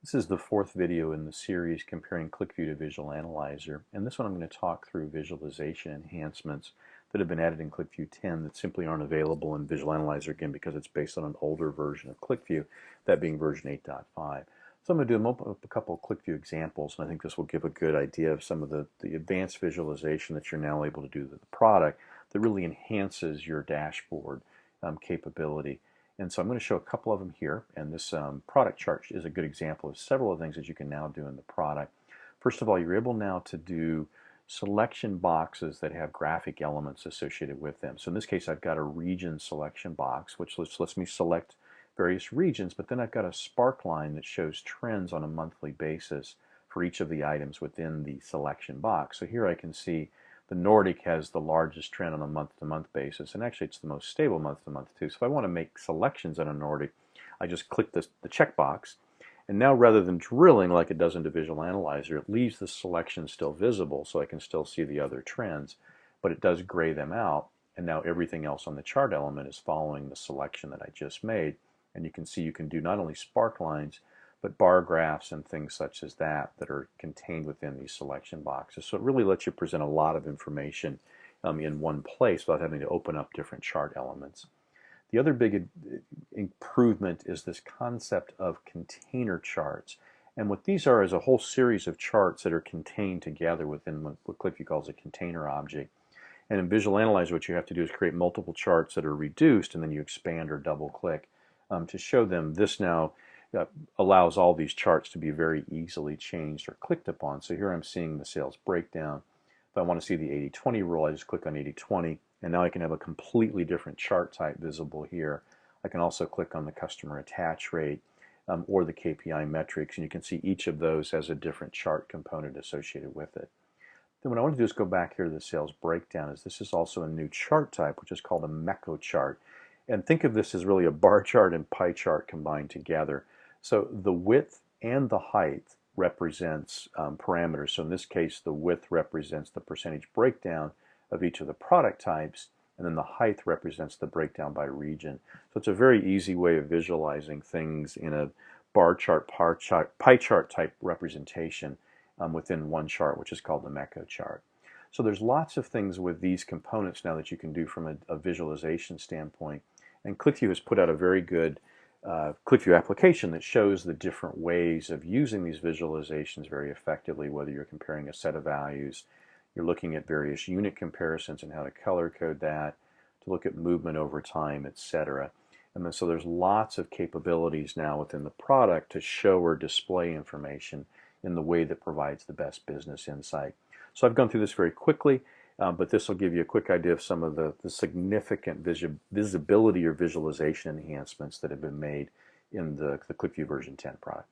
This is the fourth video in the series comparing QlikView to Visual Analyzer, and this one I'm going to talk through visualization enhancements that have been added in QlikView 10 that simply aren't available in Visual Analyzer, again, because it's based on an older version of QlikView, that being version 8.5. So I'm going to do a couple of QlikView examples, and I think this will give a good idea of some of the advanced visualization that you're now able to do with the product that really enhances your dashboard capability. And so I'm going to show a couple of them here, and this product chart is a good example of several of the things that you can now do in the product. First of all, you're able now to do selection boxes that have graphic elements associated with them. So in this case, I've got a region selection box, which lets me select various regions, but then I've got a spark line that shows trends on a monthly basis for each of the items within the selection box. So here I can see the Nordic has the largest trend on a month-to-month basis, and actually it's the most stable month-to-month too. So if I want to make selections on a Nordic, I just click the checkbox, and now rather than drilling like it does in the Visual Analyzer, it leaves the selection still visible so I can still see the other trends, but it does gray them out, and now everything else on the chart element is following the selection that I just made. And you can see you can do not only spark lines, but bar graphs and things such as that are contained within these selection boxes. So it really lets you present a lot of information in one place without having to open up different chart elements. The other big improvement is this concept of container charts. And what these are is a whole series of charts that are contained together within what QlikView calls a container object. And in Visual Analyzer, what you have to do is create multiple charts that are reduced, and then you expand or double click to show them. This now allows all these charts to be very easily changed or clicked upon. So here I'm seeing the sales breakdown. If I want to see the 80-20 rule, I just click on 80-20, and now I can have a completely different chart type visible here. I can also click on the customer attach rate or the KPI metrics, and you can see each of those has a different chart component associated with it. Then what I want to do is go back here to the sales breakdown. This is also a new chart type, which is called a Mecho chart. And think of this as really a bar chart and pie chart combined together. So the width and the height represents parameters. So in this case, the width represents the percentage breakdown of each of the product types, and then the height represents the breakdown by region. So it's a very easy way of visualizing things in a bar chart, pie chart type representation within one chart, which is called the Mecho chart. So there's lots of things with these components now that you can do from a visualization standpoint. And QlikView has put out a very good QlikView application that shows the different ways of using these visualizations very effectively, whether you're comparing a set of values, you're looking at various unit comparisons and how to color code that, to look at movement over time, etc. And then, so there's lots of capabilities now within the product to show or display information in the way that provides the best business insight. So I've gone through this very quickly, but this will give you a quick idea of some of the significant visibility or visualization enhancements that have been made in the QlikView version 10 product.